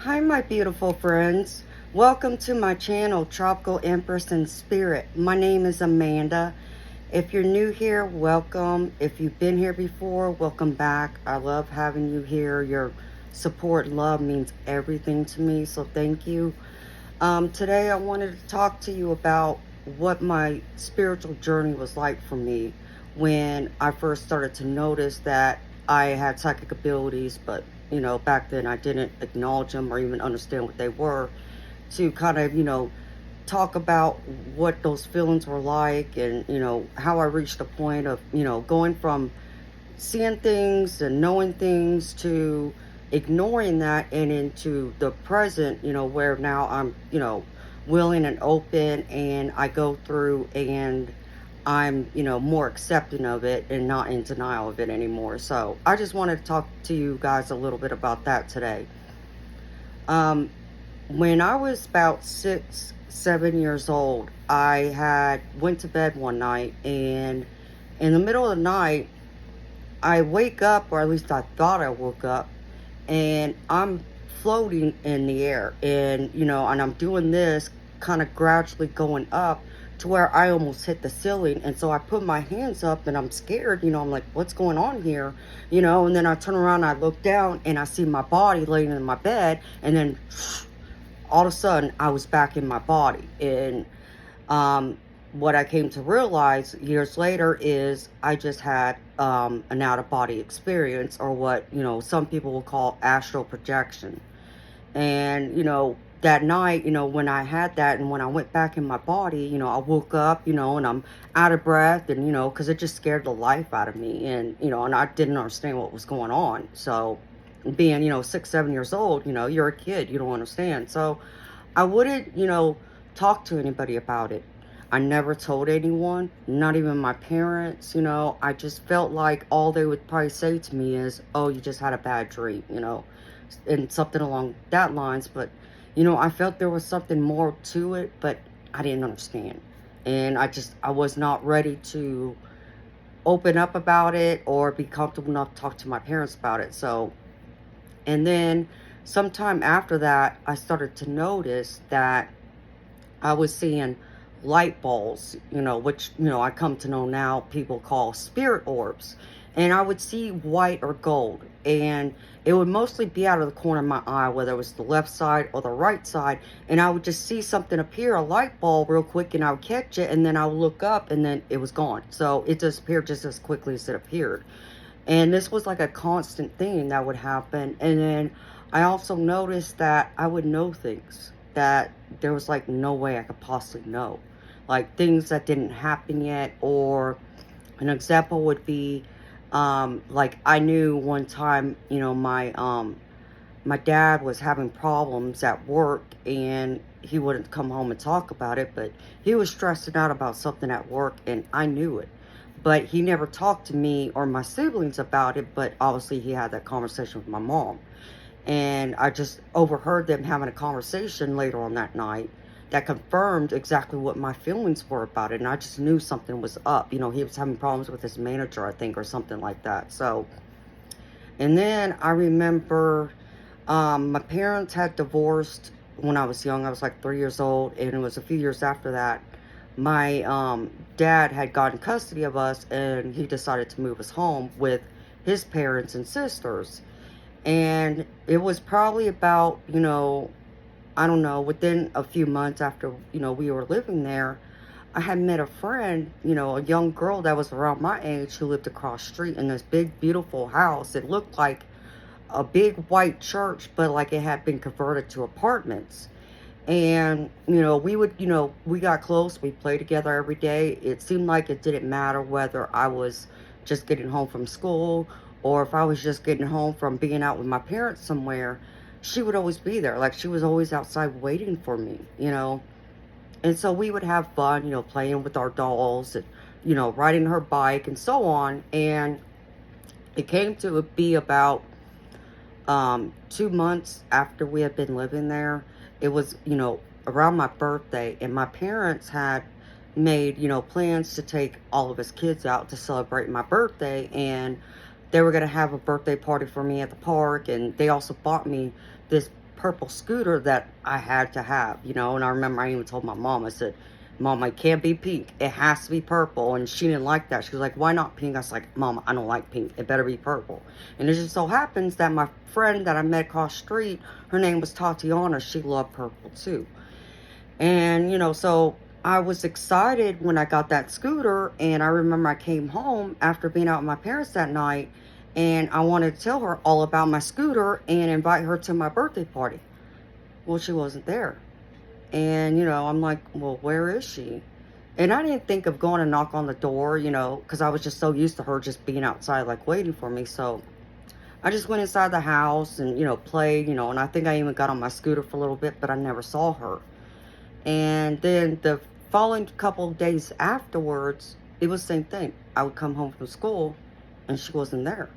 Hi, my beautiful friends. Welcome to my channel, Tropical Empress in Spirit. My name is Amanda. If you're new here, welcome. If you've been here before, welcome back. I love having you here. Your support and love means everything to me, so thank you. Today, I wanted to talk to you about what my spiritual journey was like for me when I first started to notice that I had psychic abilities, but back then I didn't acknowledge them or even understand what they were. To kind of, talk about what those feelings were like and, how I reached a point of, going from seeing things and knowing things to ignoring that and into the present, where now I'm, willing and open and I go through and I'm, more accepting of it and not in denial of it anymore. So I just wanted to talk to you guys a little bit about that today. Um, when I was about 7 years old, I had went to bed one night and in the middle of the night, I wake up, or at least I thought I woke up, and I'm floating in the air. And, and I'm doing this kind of gradually going up to where I almost hit the ceiling. And so I put my hands up and I'm scared, I'm like, what's going on here? And then I turn around and I look down and I see my body laying in my bed. And then all of a sudden I was back in my body. And um, what I came to realize years later is I just had an out of body experience, or what, some people will call astral projection. And, that night, when I had that and when I went back in my body, I woke up, and I'm out of breath and, because it just scared the life out of me. And, and I didn't understand what was going on. So being, 6, 7 years old, you're a kid, you don't understand. So I wouldn't, talk to anybody about it. I never told anyone, not even my parents. I just felt like all they would probably say to me is, oh, you just had a bad dream, and something along that lines. But, I felt there was something more to it, but I didn't understand. And I was not ready to open up about it or be comfortable enough to talk to my parents about it. So, and then sometime after that, I started to notice that I was seeing light balls, which, I come to know now people call spirit orbs. And I would see white or gold. And it would mostly be out of the corner of my eye, whether it was the left side or the right side. And I would just see something appear, a light bulb, real quick, and I would catch it. And then I would look up and then it was gone. So it disappeared just as quickly as it appeared. And this was like a constant thing that would happen. And then I also noticed that I would know things that there was like no way I could possibly know. Like things that didn't happen yet. Or an example would be, like I knew one time, my dad was having problems at work and he wouldn't come home and talk about it, but he was stressing out about something at work and I knew it. But he never talked to me or my siblings about it, but obviously he had that conversation with my mom. And I just overheard them having a conversation later on that night that confirmed exactly what my feelings were about it. And I just knew something was up. He was having problems with his manager, I think, or something like that. So, and then I remember my parents had divorced when I was young. I was like 3 years old. And it was a few years after that. My dad had gotten custody of us and he decided to move us home with his parents and sisters. And it was probably about, I don't know, within a few months after, we were living there, I had met a friend, a young girl that was around my age who lived across the street in this big, beautiful house. It looked like a big white church, but like it had been converted to apartments. And, we got close. We played together every day. It seemed like it didn't matter whether I was just getting home from school or if I was just getting home from being out with my parents somewhere. She would always be there. Like she was always outside waiting for me. And so we would have fun, playing with our dolls and, riding her bike and so on. And it came to be about 2 months after we had been living there. It was, around my birthday, and my parents had made, plans to take all of his kids out to celebrate my birthday, and they were going to have a birthday party for me at the park, and they also bought me this purple scooter that I had to have, you know. And I remember I even told my mom, I said, Mom, it can't be pink. It has to be purple. And she didn't like that. She was like, why not pink? I was like, Mom, I don't like pink. It better be purple. And it just so happens that my friend that I met across the street, her name was Tatiana. She loved purple too. And, you know, so I was excited when I got that scooter. And I remember I came home after being out with my parents that night. And I wanted to tell her all about my scooter and invite her to my birthday party. Well, she wasn't there. And, you know, I'm like, well, where is she? And I didn't think of going to knock on the door, you know, because I was just so used to her just being outside, like, waiting for me. So I just went inside the house and, you know, played, you know, and I think I even got on my scooter for a little bit, but I never saw her. And then the following couple of days afterwards, it was the same thing. I would come home from school and she wasn't there.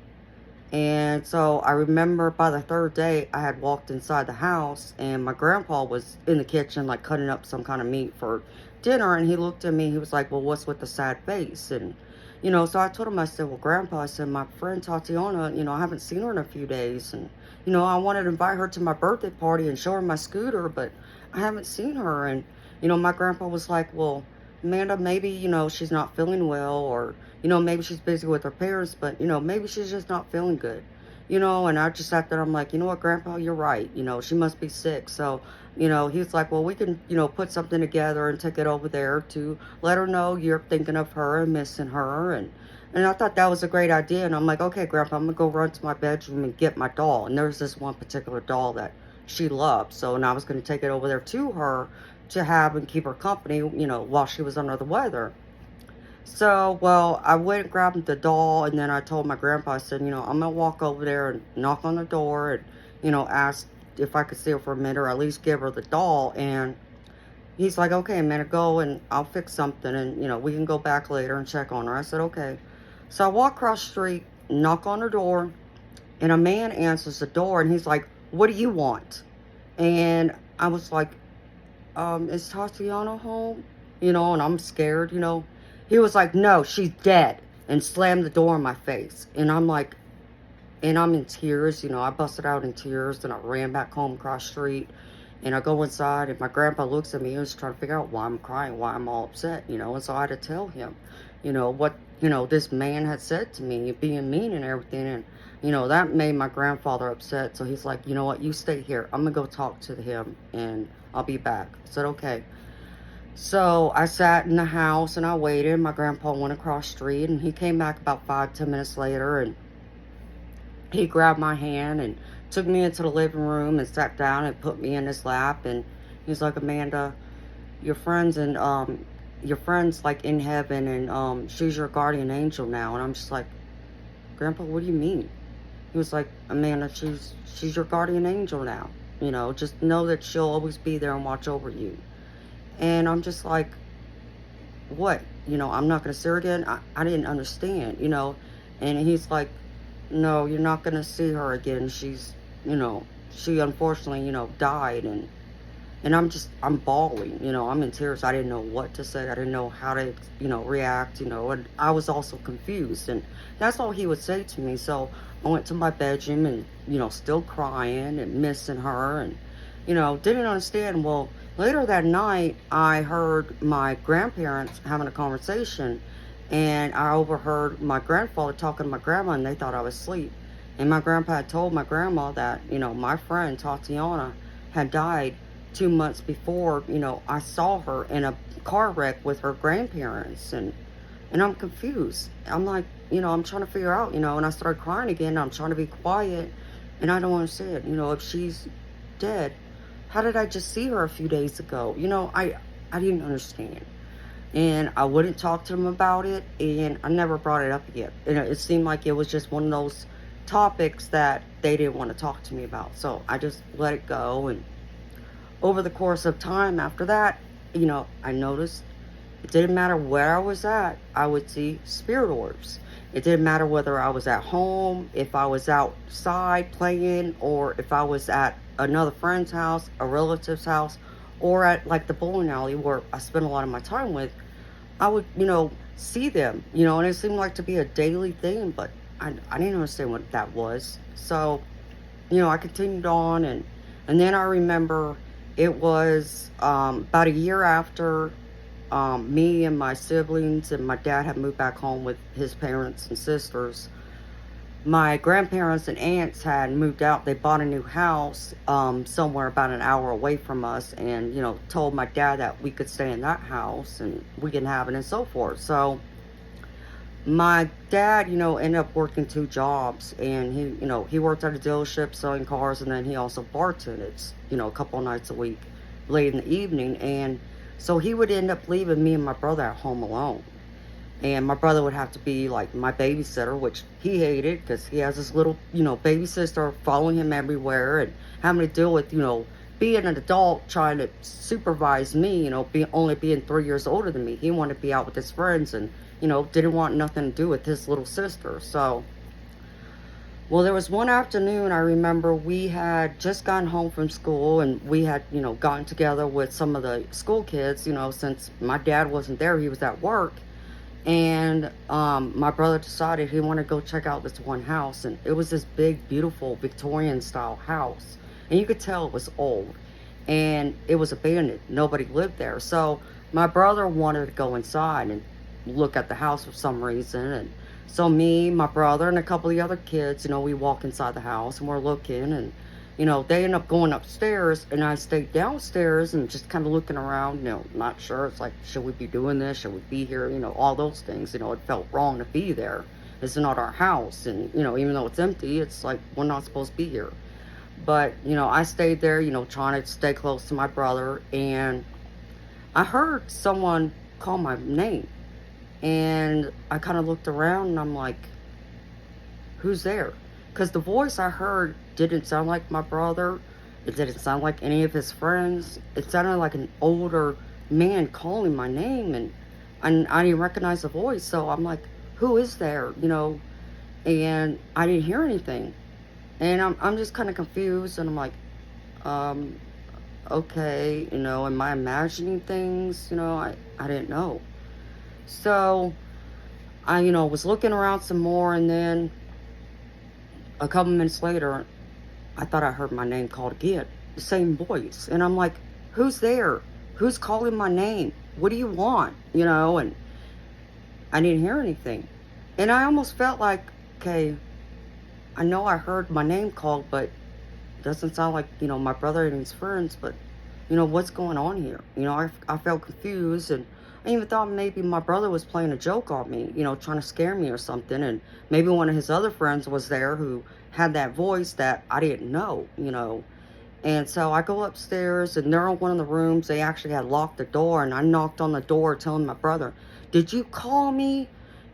And so I remember by the third day, I had walked inside the house and my grandpa was in the kitchen, like cutting up some kind of meat for dinner. And he looked at me, he was like, well, what's with the sad face? And, you know, so I told him, I said, well, Grandpa, I said, my friend Tatiana, you know, I haven't seen her in a few days. And, you know, I wanted to invite her to my birthday party and show her my scooter, but I haven't seen her. And, you know, my grandpa was like, well, Amanda, maybe, you know, she's not feeling well, or, you know, maybe she's busy with her parents, but, you know, maybe she's just not feeling good, you know. And I just sat there, I'm like, you know what, Grandpa, you're right, you know, she must be sick. So, you know, he's like, well, we can, you know, put something together and take it over there to let her know you're thinking of her and missing her. And I thought that was a great idea. And I'm like, okay, Grandpa, I'm gonna go run to my bedroom and get my doll. And there's this one particular doll that she loved, so, and I was gonna take it over there to her to have and keep her company, you know, while she was under the weather. So, well, I went and grabbed the doll, and then I told my grandpa, I said, you know, I'm going to walk over there and knock on the door and, you know, ask if I could see her for a minute or at least give her the doll. And he's like, okay, I'm going to go and I'll fix something and, you know, we can go back later and check on her. I said, okay. So I walk across the street, knock on her door, and a man answers the door, and he's like, what do you want? And I was like, is Tatiana home? You know, and I'm scared, you know. He was like, no, she's dead, and slammed the door in my face. And I'm like, and I'm in tears, you know. I busted out in tears, and I ran back home across the street. And I go inside, and my grandpa looks at me. He was trying to figure out why I'm crying, why I'm all upset, you know. And so I had to tell him, you know, what, you know, this man had said to me, being mean and everything. And, you know, that made my grandfather upset. So he's like, you know what, you stay here. I'm going to go talk to him, and I'll be back. I said, okay. So I sat in the house, and I waited. My grandpa went across the street, and he came back about 5-10 minutes later, and he grabbed my hand and took me into the living room and sat down and put me in his lap. And he's like, Amanda, your friend's like in heaven, and she's your guardian angel now. And I'm just like, Grandpa, what do you mean? He was like, Amanda, she's your guardian angel now. You know, just know that she'll always be there and watch over you. And I'm just like, what? You know, I'm not going to see her again? I didn't understand, you know. And he's like, no, you're not going to see her again. She's, you know, she unfortunately, you know, died. And I'm bawling, you know, I'm in tears. I didn't know what to say. I didn't know how to, you know, react, you know, and I was also confused. And that's all he would say to me. So I went to my bedroom and, you know, still crying and missing her and, you know, didn't understand. Well, later that night, I heard my grandparents having a conversation, and I overheard my grandfather talking to my grandma, and they thought I was asleep. And my grandpa had told my grandma that, you know, my friend Tatiana had died 2 months before, you know, I saw her in a car wreck with her grandparents. And I'm confused. I'm like, you know, I'm trying to figure out, you know, and I started crying again. I'm trying to be quiet, and I don't understand, you know, if she's dead, how did I just see her a few days ago? You know, I didn't understand. And I wouldn't talk to them about it, and I never brought it up again. And it seemed like it was just one of those topics that they didn't want to talk to me about. So I just let it go. And over the course of time after that, you know, I noticed it didn't matter where I was at, I would see spirit orbs. It didn't matter whether I was at home, if I was outside playing, or if I was at another friend's house, a relative's house, or at like the bowling alley where I spent a lot of my time with. I would, you know, see them, you know, and it seemed like to be a daily thing, but I didn't understand what that was. So, you know, I continued on, and And then I remember it was about a year after me and my siblings and my dad had moved back home with his parents and sisters. My grandparents and aunts had moved out. They bought a new house somewhere about an hour away from us, and told my dad that we could stay in that house and we can have it and so forth. So my dad, ended up working two jobs, and he worked at a dealership selling cars, and then he also bartended, a couple of nights a week, late in the evening. And so he would end up leaving me and my brother at home alone. And my brother would have to be like my babysitter, which he hated because he has this little, baby sister following him everywhere and having to deal with, being an adult trying to supervise me, only being 3 years older than me. He wanted to be out with his friends and, didn't want nothing to do with his little sister. So, well, there was one afternoon I remember we had just gotten home from school, and we had, gotten together with some of the school kids, since my dad wasn't there, he was at work. And my brother decided he wanted to go check out this one house, and it was this big, beautiful Victorian style house, and you could tell it was old, and it was abandoned. Nobody lived there. So my brother wanted to go inside and look at the house for some reason. And so me, my brother, and a couple of the other kids, we walk inside the house and we're looking, and they end up going upstairs, and I stayed downstairs and just kind of looking around, not sure. It's like, should we be doing this? Should we be here? All those things. It felt wrong to be there. It's not our house. And, even though it's empty, it's like, we're not supposed to be here. But, I stayed there, trying to stay close to my brother. And I heard someone call my name. And I kind of looked around and I'm like, who's there? Because the voice I heard didn't sound like my brother. It didn't sound like any of his friends. It sounded like an older man calling my name, and I didn't recognize the voice. So I'm like, who is there? And I didn't hear anything. And I'm just kind of confused, and I'm like, okay, am I imagining things? I didn't know. So I, was looking around some more, and then a couple minutes later, I thought I heard my name called again, the same voice. And I'm like, who's there? Who's calling my name? What do you want? And I didn't hear anything. And I almost felt like, okay, I know I heard my name called, but it doesn't sound like, my brother and his friends, but, what's going on here? I felt confused, and I even thought maybe my brother was playing a joke on me, trying to scare me or something. And maybe one of his other friends was there who had that voice that I didn't know. And so I go upstairs, and they're in one of the rooms. They actually had locked the door, and I knocked on the door telling my brother, did you call me?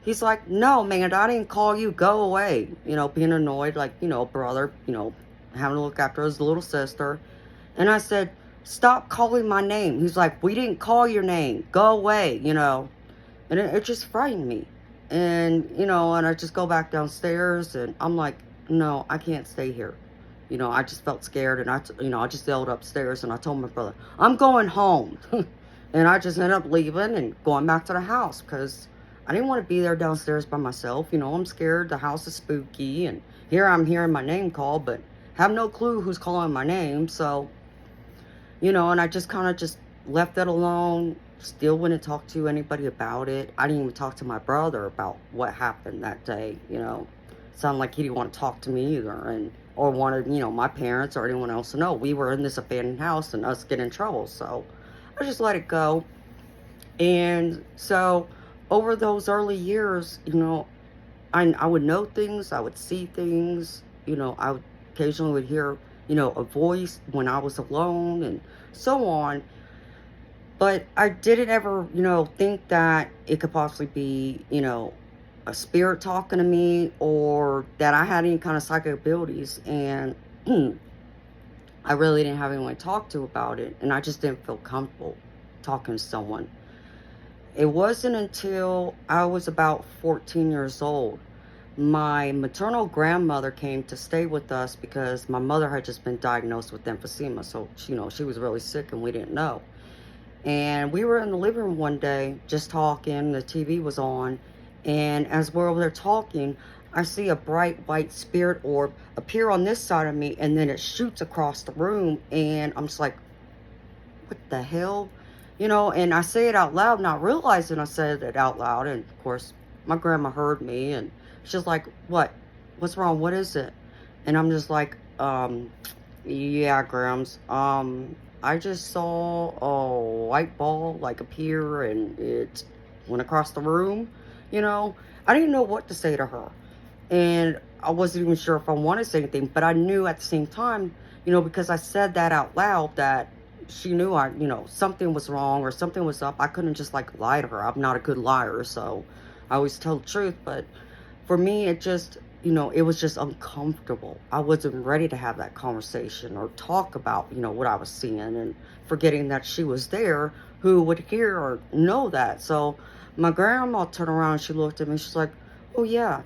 He's like, no, man, I didn't call you. Go away. Being annoyed, like, brother, having to look after his little sister. And I said, stop calling my name. He's like, we didn't call your name. Go away, And it just frightened me. And, and I just go back downstairs, and I'm like, no, I can't stay here. I just felt scared, and I just yelled upstairs, and I told my brother, I'm going home. And I just ended up leaving and going back to the house because I didn't want to be there downstairs by myself. I'm scared. The house is spooky, and here I'm hearing my name called, but have no clue who's calling my name. So, and I just kind of just left it alone. Still wouldn't talk to anybody about it. I didn't even talk to my brother about what happened that day. Sounded like he didn't want to talk to me either, or wanted, my parents or anyone else to know. We were in this abandoned house and us get in trouble. So I just let it go. And so over those early years, I would know things. I would see things. I would occasionally would hear, a voice when I was alone and so on. But I didn't ever, think that it could possibly be, a spirit talking to me, or that I had any kind of psychic abilities. And I really didn't have anyone to talk to about it. And I just didn't feel comfortable talking to someone. It wasn't until I was about 14 years old. My maternal grandmother came to stay with us because my mother had just been diagnosed with emphysema. So, she was really sick and we didn't know. And we were in the living room one day just talking. The TV was on. And as we're over there talking, I see a bright white spirit orb appear on this side of me, and then it shoots across the room, and I'm just like, what the hell? And I say it out loud, not realizing I said it out loud. And of course, my grandma heard me, and she's like, what? What's wrong? What is it? And I'm just like, yeah, Grams. I just saw a white ball like appear, and it went across the room. I didn't know what to say to her, and I wasn't even sure if I wanted to say anything, but I knew at the same time, because I said that out loud, that she knew something was wrong or something was up. I couldn't just like lie to her. I'm not a good liar, so I always tell the truth. But for me, it just, it was just uncomfortable. I wasn't ready to have that conversation or talk about, what I was seeing, and forgetting that she was there, who would hear or know that. So my grandma turned around and she looked at me. She's like, oh yeah,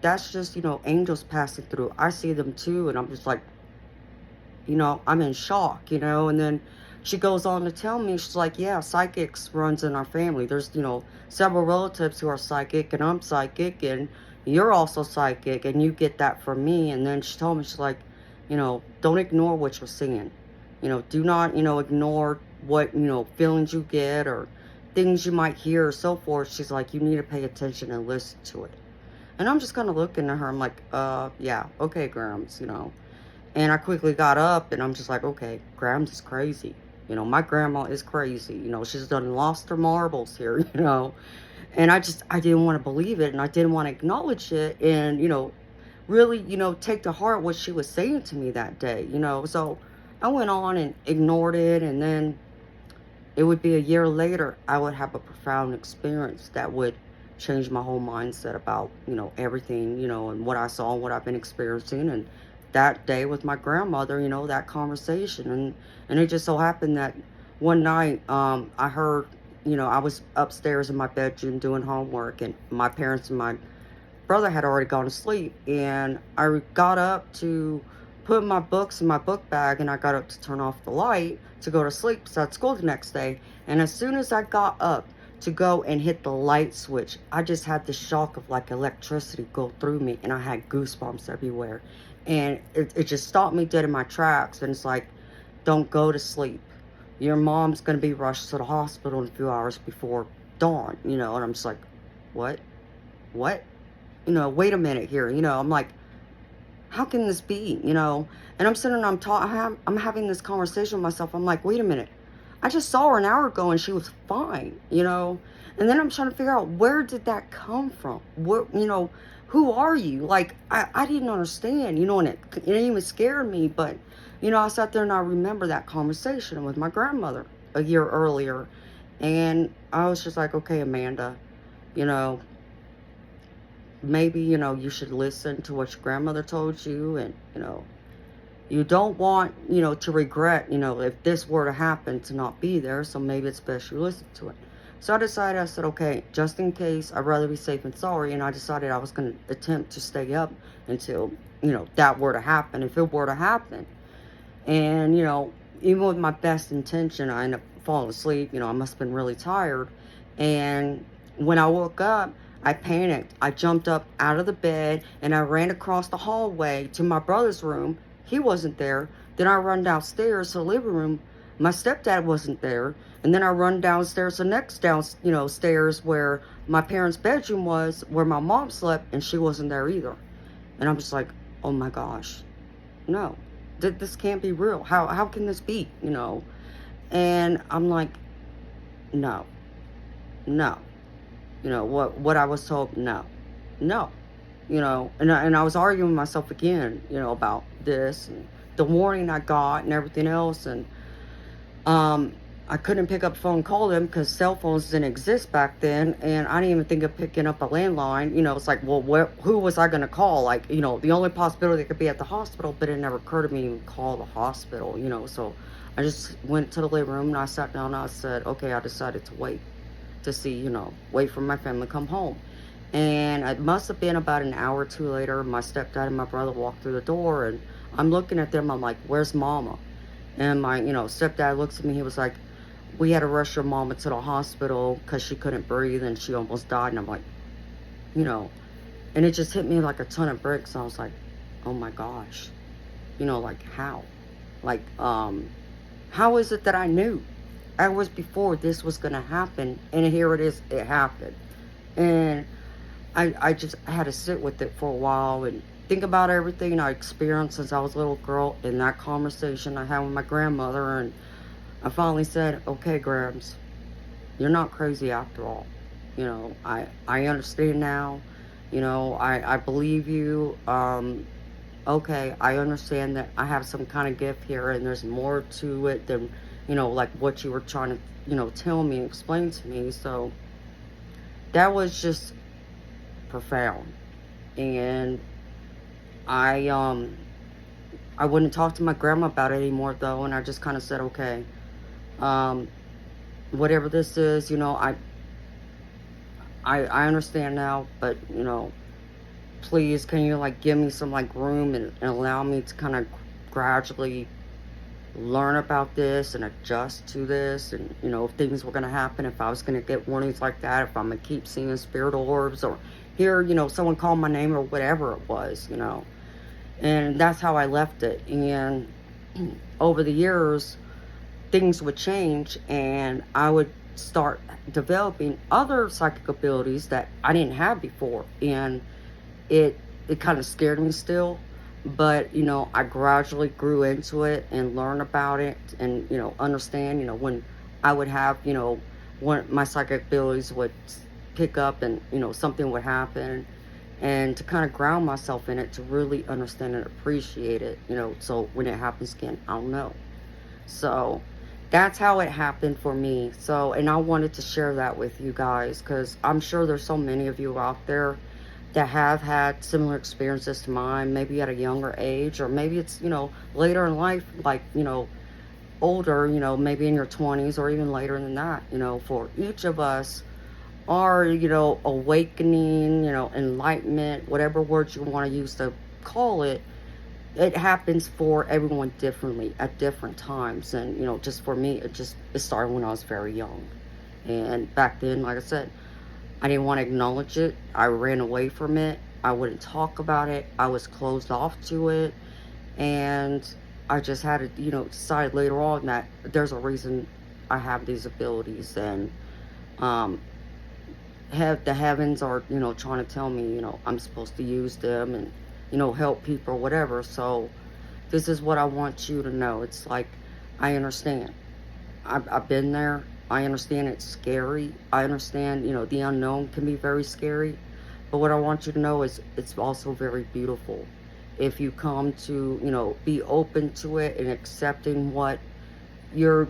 that's just, angels passing through. I see them too. And I'm just like, I'm in shock, and then she goes on to tell me, she's like, yeah, psychics runs in our family. There's, several relatives who are psychic, and I'm psychic, and you're also psychic, and you get that from me. And then she told me, she's like, don't ignore what you're seeing. Do not, ignore what, feelings you get or things you might hear or so forth. She's like, you need to pay attention and listen to it. And I'm just kind of looking at her. I'm like, yeah, okay, Grams, And I quickly got up, and I'm just like, okay, Grams is crazy. My grandma is crazy. She's done lost her marbles here, And I didn't want to believe it, and I didn't want to acknowledge it, and, really, take to heart what she was saying to me that day, So I went on and ignored it, and then it would be a year later, I would have a profound experience that would change my whole mindset about, everything, and what I saw and what I've been experiencing. And that day with my grandmother, that conversation. And it just so happened that one night, I heard, I was upstairs in my bedroom doing homework, and my parents and my brother had already gone to sleep. And I got up to put my books in my book bag, and I got up to turn off the light to go to sleep because I had school the next day. And as soon as I got up to go and hit the light switch, I just had the shock of like electricity go through me, and I had goosebumps everywhere. And it just stopped me dead in my tracks. And it's like, don't go to sleep. Your mom's going to be rushed to the hospital in a few hours before dawn, And I'm just like, what? Wait a minute here. I'm like, how can this be? And I'm sitting and I'm having this conversation with myself. I'm like, wait a minute. I just saw her an hour ago and she was fine, And then I'm trying to figure out, where did that come from? What, who are you? Like, I didn't understand, and it even scared me. But, I sat there and I remember that conversation with my grandmother a year earlier. And I was just like, okay, Amanda, maybe, you should listen to what your grandmother told you. And, you don't want, to regret, if this were to happen, to not be there. So maybe it's best you listen to it. So I said, okay, just in case, I'd rather be safe than sorry. And I decided I was going to attempt to stay up until, that were to happen, if it were to happen. And, even with my best intention, I ended up falling asleep. I must have been really tired. And when I woke up, I panicked. I jumped up out of the bed, and I ran across the hallway to my brother's room. He wasn't there. Then I run downstairs to the living room. My stepdad wasn't there. And then I run downstairs the next stairs where my parents' bedroom was, where my mom slept, and she wasn't there either. And I'm just like, oh my gosh, no, this can't be real. How can this be? And I'm like, no. What I was told, no. And I was arguing with myself again, about this, and the warning I got and everything else. And I couldn't pick up the phone and call them because cell phones didn't exist back then. And I didn't even think of picking up a landline. It's like, well, who was I going to call? Like, the only possibility could be at the hospital, but it never occurred to me to call the hospital, So I just went to the living room and I sat down and I said, okay, I decided to wait to see, wait for my family to come home. And it must have been about an hour or two later, my stepdad and my brother walked through the door, and I'm looking at them. I'm like, where's mama? And my, stepdad looks at me. He was like, we had to rush your mama to the hospital because she couldn't breathe and she almost died. And I'm like, And it just hit me like a ton of bricks. I was like, oh my gosh, like how? Like, how is it that I knew hours before this was going to happen? And here it is, it happened. And I just had to sit with it for a while and think about everything I experienced since I was a little girl, in that conversation I had with my grandmother. And I finally said, okay, Grams, you're not crazy after all. I understand now. I believe you. Okay, I understand that I have some kind of gift here, and there's more to it than, like what you were trying to, tell me and explain to me. So that was just profound. And I wouldn't talk to my grandma about it anymore, though, and I just kind of said, okay, um, whatever this is, I understand now, but, please, can you, like, give me some, like, room and allow me to kind of gradually learn about this and adjust to this, and, if things were going to happen, if I was going to get warnings like that, if I'm going to keep seeing spirit orbs, or hear, someone call my name, or whatever it was, and that's how I left it. And over the years, things would change, and I would start developing other psychic abilities that I didn't have before. And it kind of scared me still, but I gradually grew into it and learned about it, and understand, when I would have, when my psychic abilities would pick up, and something would happen, and to kind of ground myself in it, to really understand and appreciate it, so when it happens again, I'll know. So that's how it happened for me. So, and I wanted to share that with you guys, because I'm sure there's so many of you out there that have had similar experiences to mine, maybe at a younger age, or maybe it's, later in life, like, older, maybe in your 20s, or even later than that. For each of us, our, awakening, enlightenment, whatever words you want to use to call it, it happens for everyone differently at different times. And, just for me, it started when I was very young. And back then, like I said, I didn't want to acknowledge it. I ran away from it. I wouldn't talk about it. I was closed off to it. And I just had to, decide later on that there's a reason I have these abilities. And the heavens are, trying to tell me, I'm supposed to use them and, help people or whatever. So this is what I want you to know. It's like, I understand. I've been there. I understand it's scary. I understand, the unknown can be very scary. But what I want you to know is it's also very beautiful. If you come to, be open to it and accepting what your,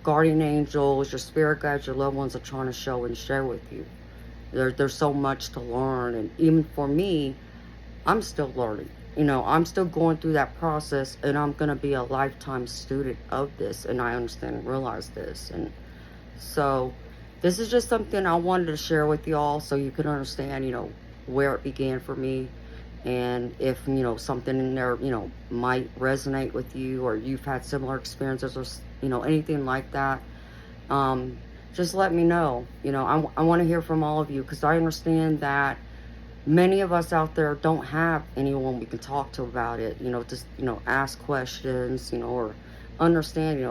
guardian angels, your spirit guides, your loved ones are trying to show and share with you. There's so much to learn. And even for me, I'm still learning. I'm still going through that process, and I'm going to be a lifetime student of this. And I understand and realize this. And so this is just something I wanted to share with y'all, so you can understand, where it began for me. And if, something in there, might resonate with you, or you've had similar experiences, or, anything like that, just let me know. I want to hear from all of you, because I understand that many of us out there don't have anyone we can talk to about it, just, ask questions, or understand,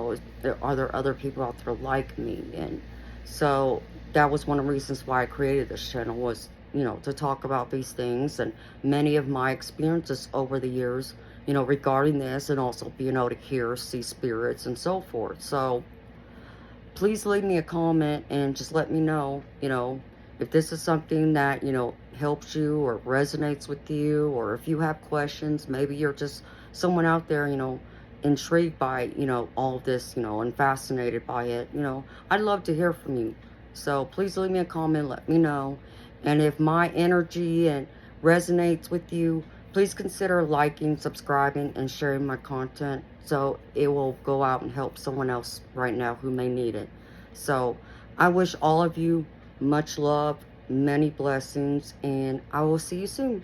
are there other people out there like me? And so that was one of the reasons why I created this channel, was, to talk about these things and many of my experiences over the years, regarding this, and also being able to hear, see spirits, and so forth. So please leave me a comment and just let me know, if this is something that, helps you or resonates with you, or if you have questions. Maybe you're just someone out there, intrigued by, all of this, and fascinated by it. I'd love to hear from you. So please leave me a comment, let me know. And if my energy and resonates with you, please consider liking, subscribing, and sharing my content, so it will go out and help someone else right now who may need it. So I wish all of you much love, many blessings, and I will see you soon.